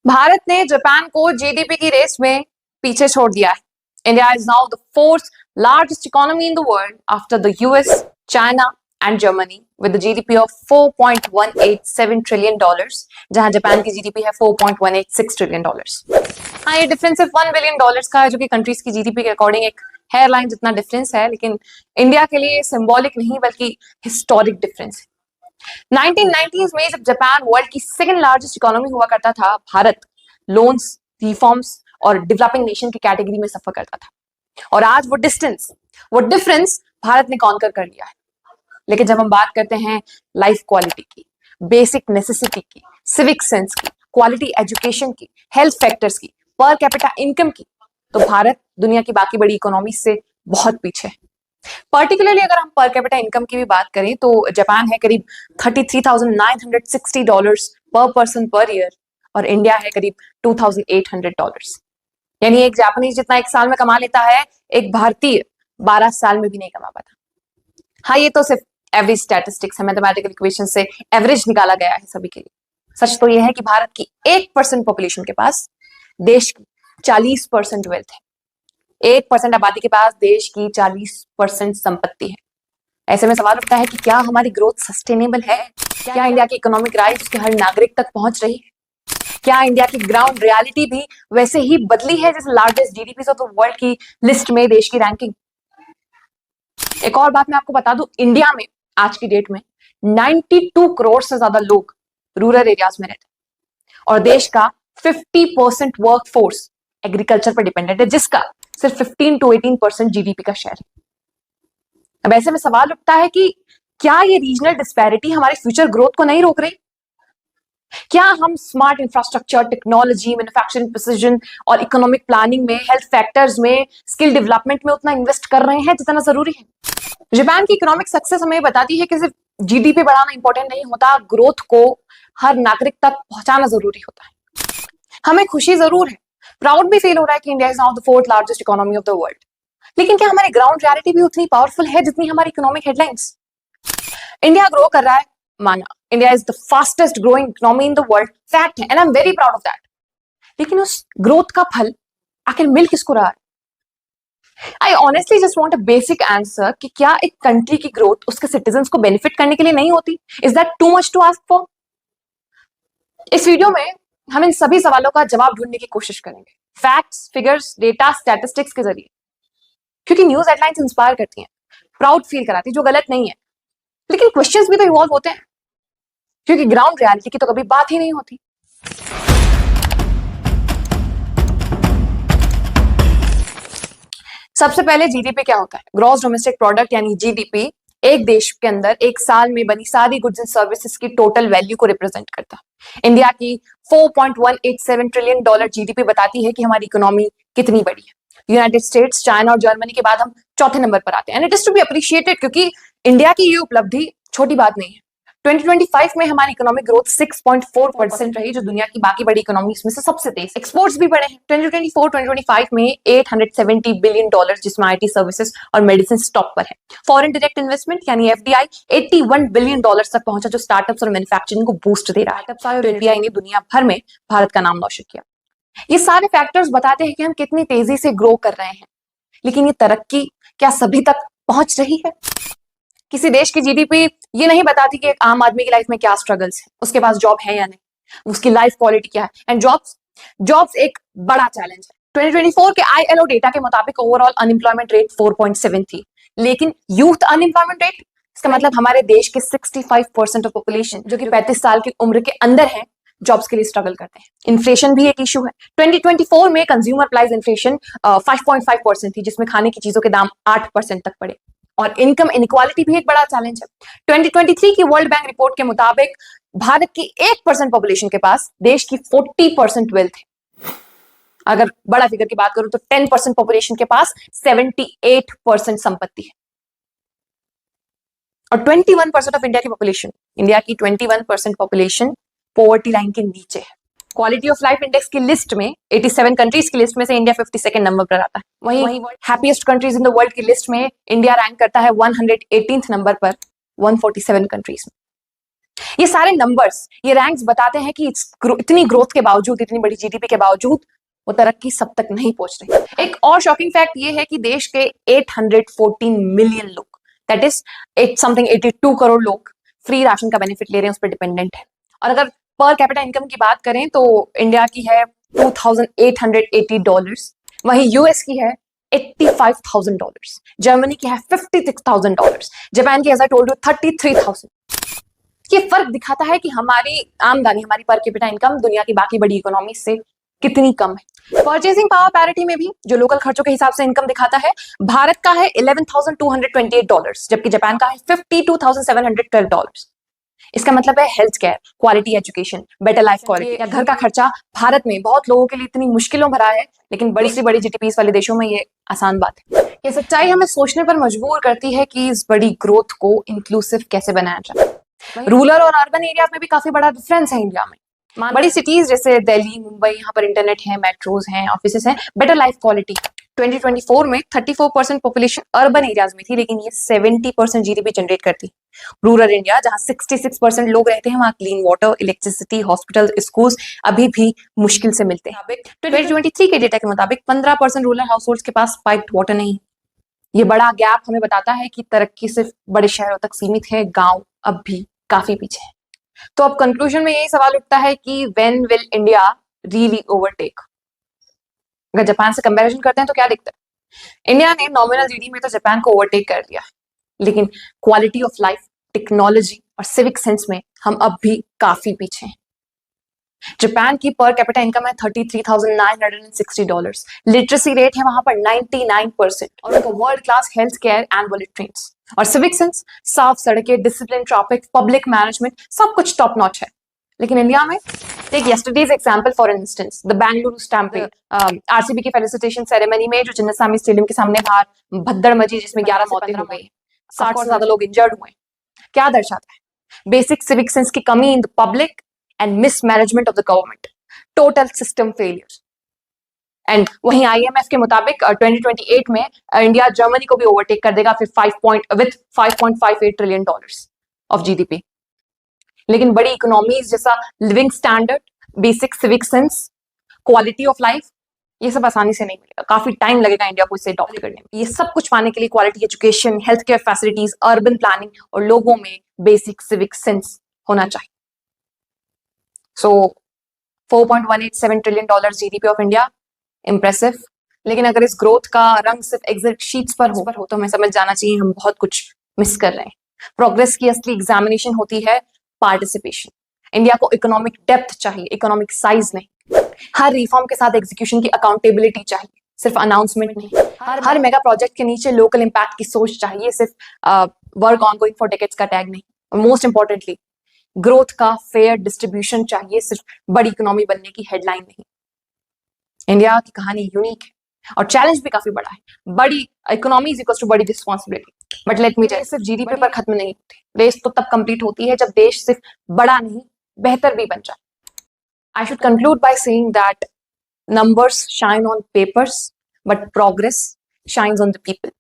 भारत ने जापान को जीडीपी की रेस में पीछे छोड़ दिया है। India is now the fourth largest economy in the world after the US, China and Germany with GDP of $4.187 trillion, जहां जापान की जीडीपी है $4.186 ट्रिलियन। हाँ, ये डिफरेंस सिर्फ $1 बिलियन का है, जो कि कंट्रीज की जीडीपी के अकॉर्डिंग एक हेयरलाइन जितना डिफरेंस है, लेकिन इंडिया के लिए सिंबॉलिक नहीं बल्कि हिस्टोरिक डिफरेंस है। 1990s में जब जापान वर्ल्ड की सेकंड लार्जेस्ट इकोनॉमी हुआ करता था, भारत लोन्स, रिफॉर्म्स और डेवलपिंग नेशन की कैटेगरी में सफर करता था। और आज वो डिफरेंस भारत ने कॉन्कर कर लिया है। लेकिन जब हम बात करते हैं लाइफ क्वालिटी की, बेसिक नेसेसिटी की, सिविक सेंस की, क्वालिटी एजुकेशन की, हेल्थ फैक्टर्स की, पर कैपिटा इनकम की, तो भारत दुनिया की बाकी बड़ी इकोनॉमी से बहुत पीछे है। पर्टिकुलरली अगर हम पर कैपिटा इनकम की भी बात करें तो जापान है करीब $33,960 पर पर्सन पर ईयर और इंडिया है करीब $2,800। यानी एक जापानीज जितना एक साल में कमा लेता है, एक भारतीय 12 साल में भी नहीं कमा पाता। हाँ, ये तो सिर्फ एवरेज स्टैटिस्टिक्स है, मैथमेटिकल इक्वेशन से एवरेज निकाला गया है सभी के लिए। सच तो यह है कि भारत की 1% पॉपुलेशन के पास देश की 40% वेल्थ है। 1% आबादी के पास देश की 40% संपत्ति है। ऐसे में सवाल उठता है कि क्या हमारी ग्रोथ सस्टेनेबल है? क्या इंडिया की इकोनॉमिक राइज उसके हर नागरिक तक पहुंच रही है? क्या इंडिया की ग्राउंड रियलिटी भी वैसे ही बदली है जैसे largest GDP of the world की लिस्ट में देश की रैंकिंग? एक और बात मैं आपको बता दूं, इंडिया में आज की डेट में 92 करोड़ से ज्यादा लोग रूरल एरियाज में रहते हैं और देश का 50% वर्क फोर्स एग्रीकल्चर पर डिपेंडेंट है, जिसका सिर्फ 15 to 18% जीडीपी का शेयर है। अब ऐसे में सवाल उठता है कि क्या ये रीजनल डिस्पैरिटी हमारे फ्यूचर ग्रोथ को नहीं रोक रही? क्या हम smart infrastructure, technology, manufacturing precision और इकोनॉमिक प्लानिंग में, हेल्थ फैक्टर्स में, स्किल डेवलपमेंट में उतना इन्वेस्ट कर रहे हैं जितना जरूरी है? जापान की इकोनॉमिक सक्सेस हमें बताती है कि सिर्फ जीडीपी बढ़ाना इंपॉर्टेंट नहीं होता, ग्रोथ को हर नागरिक तक पहुंचाना जरूरी होता है। हमें खुशी जरूर है, प्राउड भी फील हो रहा है कि India is now the fourth largest economy of the world, लेकिन क्या हमारी ग्राउंड रियलिटी भी उतनी पावरफुल है जितनी हमारी इकोनॉमिक हेडलाइंस? इंडिया ग्रो कर रहा है, माना, India is the fastest growing economy in the world, fact है, and I am very proud of that. लेकिन उस ग्रोथ का फल आखिर मिल किसको रहा है? I honestly just want a basic answer कि क्या एक कंट्री की ग्रोथ उसके सिटीजन्स को बेनिफिट करने के लिए नहीं होती? Is that too much to ask for? इस वीडियो में हम इन सभी सवालों का जवाब ढूंढने की कोशिश करेंगे, फैक्ट्स, फिगर्स, डेटा, स्टैटिस्टिक्स के जरिए। क्योंकि न्यूज हेडलाइंस इंस्पायर करती हैं, प्राउड फील कराती है, जो गलत नहीं है, लेकिन क्वेश्चंस भी तो इवॉल्व होते हैं, क्योंकि ग्राउंड रियलिटी की तो कभी बात ही नहीं होती। सबसे पहले जीडीपी क्या होता है? ग्रॉस डोमेस्टिक प्रोडक्ट यानी जीडीपी एक देश के अंदर एक साल में बनी सारी गुड्स एंड सर्विसेज की टोटल वैल्यू को रिप्रेजेंट करता है। इंडिया की $4.187 ट्रिलियन जीडीपी बताती है कि हमारी इकोनॉमी कितनी बड़ी है। यूनाइटेड स्टेट्स, चाइना और जर्मनी के बाद हम चौथे नंबर पर आते हैं, and it is to be appreciated, क्योंकि इंडिया की ये उपलब्धि छोटी बात नहीं है। 2025 में हमारी इकोनॉमिक ग्रोथ 6.4% रही, जो दुनिया की बाकी बड़ी इकोनॉमीज में से सबसे तेज। एक्सपोर्ट्स भी बढ़े हैं 2024-2025 में $870 बिलियन, जिसमें आईटी सर्विसेज और मेडिसिन टॉप पर है। फॉरेन डायरेक्ट इन्वेस्टमेंट यानी एफडीआई $81 बिलियन तक पहुंचा, जो स्टार्टअप्स और मैन्युफैक्चरिंग को बूस्ट दे रहा है। और एफडीआई ने दुनिया भर में भारत का नाम रोशन किया। ये सारे फैक्टर्स बताते हैं कि हम कितनी तेजी से ग्रो कर रहे हैं, लेकिन ये तरक्की क्या सभी तक पहुंच रही है? किसी देश की जीडीपी ये नहीं बताती कि एक आम आदमी की लाइफ में क्या स्ट्रगल्स है, उसके पास जॉब है या नहीं, उसकी लाइफ क्वालिटी क्या है। एंड जॉब्स एक बड़ा चैलेंज है। 2024 के आईएलओ डेटा के मुताबिक ओवरऑल अनएम्प्लॉयमेंट रेट 4.7 थी, लेकिन यूथ अनएम्प्लॉयमेंट रेट, इसका मतलब हमारे देश के 65% ऑफ पॉपुलेशन जो कि 35 साल की उम्र के अंदर है, जॉब्स के लिए स्ट्रगल करते हैं। इन्फ्लेशन भी एक इशू है। 2024 में कंज्यूमर प्राइस इन्फ्लेशन 5.5% थी, जिसमें खाने की चीजों के दाम 8% तक बढ़े। और इनकम इनइक्वालिटी भी एक बड़ा चैलेंज है। 2023 की वर्ल्ड बैंक रिपोर्ट के मुताबिक भारत की 1% पॉपुलेशन के पास देश की 40% वेल्थ है। अगर बड़ा फिगर की बात करूं तो 10% पॉपुलेशन के पास 78% संपत्ति है। और 21% ऑफ इंडिया की 21% पॉपुलेशन पॉवर्टी लाइन के नीचे है। क्वालिटी ऑफ लाइफ इंडेक्स की लिस्ट में 87 कंट्रीज की लिस्ट में से इंडिया 52nd नंबर पर आता है। वहीं happiest countries in the world की लिस्ट में इंडिया रैंक करता है 118th नंबर पर 147 कंट्रीज में। ये सारे नंबर्स, ये रैंक्स बताते हैं कि इतनी ग्रोथ के बावजूद, इतनी बड़ी जीडीपी के बावजूद वो तरक्की सब तक नहीं पहुंच रही। एक और शॉकिंग फैक्ट ये है कि देश के 814 मिलियन लोग, दैट इज समथिंग 82 करोड़ लोग फ्री राशन का बेनिफिट ले रहे हैं, उस पर डिपेंडेंट है। और अगर पर कैपिटा इनकम की बात करें तो इंडिया की है $2,880, वहीं यूएस की है $85,000, जर्मनी की है $56,000, जापान की, एज आई टोल्ड यू, 33,000। ये फर्क दिखाता है कि हमारी आमदनी, हमारी पर कैपिटा इनकम दुनिया की बाकी बड़ी इकोनॉमी से कितनी कम है। परचेसिंग पावर पैरिटी में भी जो लोकल खर्चों के हिसाब से इनकम दिखाता है, भारत का है $11,228, जबकि जापान का है $52,712। इसका मतलब है health care, quality education, better life quality या घर का खर्चा भारत में बहुत लोगों के लिए इतनी मुश्किलों भरा है, लेकिन बड़ी से बड़ी जीडीपीस वाले देशों में ये आसान बात है। ये सच्चाई हमें सोचने पर मजबूर करती है कि इस बड़ी ग्रोथ को इंक्लूसिव कैसे बनाया जाए। रूरल और अर्बन एरियाज में भी काफी बड़ा डिफरेंस है इंडिया में। बड़ी सिटीज जैसे दिल्ली, मुंबई, यहाँ पर इंटरनेट है, मेट्रोज हैं, ऑफिसेस हैं, बेटर लाइफ क्वालिटी। 2024 में 34% पॉपुलेशन अर्बन एरियाज में थी, लेकिन ये 70% जीडीपी जनरेट करती। रूरल इंडिया, जहाँ 66% लोग रहते हैं, वहाँ clean water, electricity, hospital, schools अभी भी मुश्किल से मिलते हैं। 2023 के डेटा के मुताबिक 15% रूरल हाउसहोल्ड्स के पास पाइप्ड वाटर नहीं। ये बड़ा गैप हमें बताता है कि तरक्की सिर्फ बड़े शहरों तक सीमित है, गांव अब भी काफी पीछे है। तो अब कंक्लूजन में यही सवाल उठता है कि when will India really overtake? अगर जापान से कंपैरिजन करते हैं तो क्या दिखता है? इंडिया ने नॉमिनल जीडीपी में तो जापान को ओवरटेक कर दिया, लेकिन क्वालिटी ऑफ लाइफ, टेक्नोलॉजी और सिविक सेंस में हम अब भी काफी पीछे हैं। जापान की पर कैपिटा इनकम है $33,960, लिटरेसी रेट है वहां पर 99% और उनका world class health care and bullet trains और सिविक सेंस, साफ सड़कें, डिसिप्लिन, ट्रैफिक, पब्लिक मैनेजमेंट, सब कुछ टॉप नॉच है। लेकिन इंडिया में, take yesterday's example for instance, the Bengaluru stamping, RCB की फेलिसिटेशन सेरेमनी में जो चिन्नास्वामी स्टेडियम के सामने बाहर भद्दड़ मची, जिसमें 11 मौतें हो गई, 60 से ज्यादा लोग इंजर्ड हुए, क्या दर्शाता है? बेसिक सिविक सेंस की कमी in the public and mismanagement of the government, total system failure. And वहीं IMF के मुताबिक 2028 में इंडिया जर्मनी को भी ओवरटेक कर देगा फिर with $5.58 trillion of GDP. लेकिन बड़ी इकोनॉमीज जैसा living standard, basic civic sense, quality of life, ये सब आसानी से नहीं मिलेगा, काफी टाइम लगेगा इंडिया को इसे अडॉप्ट करने में। ये सब कुछ पाने के लिए quality education, health care facilities, urban planning और लोगों में बेसिक सिविक सेंस होना चाहिए। So, $4.187 trillion GDP of India, impressive. लेकिन अगर इस ग्रोथ का रंग सिर्फ एग्जिट शीट्स पर हो तो हमें समझ जाना चाहिए हम बहुत कुछ मिस कर रहे हैं। प्रोग्रेस की असली एग्जामिनेशन होती है पार्टिसिपेशन। इंडिया को इकोनॉमिक डेप्थ चाहिए, इकोनॉमिक साइज नहीं। हर रिफॉर्म के साथ एग्जीक्यूशन की अकाउंटेबिलिटी चाहिए, सिर्फ अनाउंसमेंट नहीं। हर मेगा प्रोजेक्ट के नीचे लोकल इम्पैक्ट की सोच चाहिए, सिर्फ वर्क ऑनगोइंग फॉर डेकेड्स का टैग नहीं। और मोस्ट इंपॉर्टेंटली, ग्रोथ का फेयर डिस्ट्रीब्यूशन चाहिए, सिर्फ बड़ी इकोनॉमी बनने की हेडलाइन नहीं। इंडिया की कहानी यूनिक है और चैलेंज भी काफी बड़ा है। बड़ी इकोनॉमी इज इक्वल्स टू बड़ी responsibility, but let me tell, सिर्फ जीडीपी पर खत्म नहीं होती। रेस तो तब कंप्लीट होती है जब देश सिर्फ बड़ा नहीं, बेहतर भी बन जाए। I should conclude by saying that numbers shine on papers, but progress shines on the people.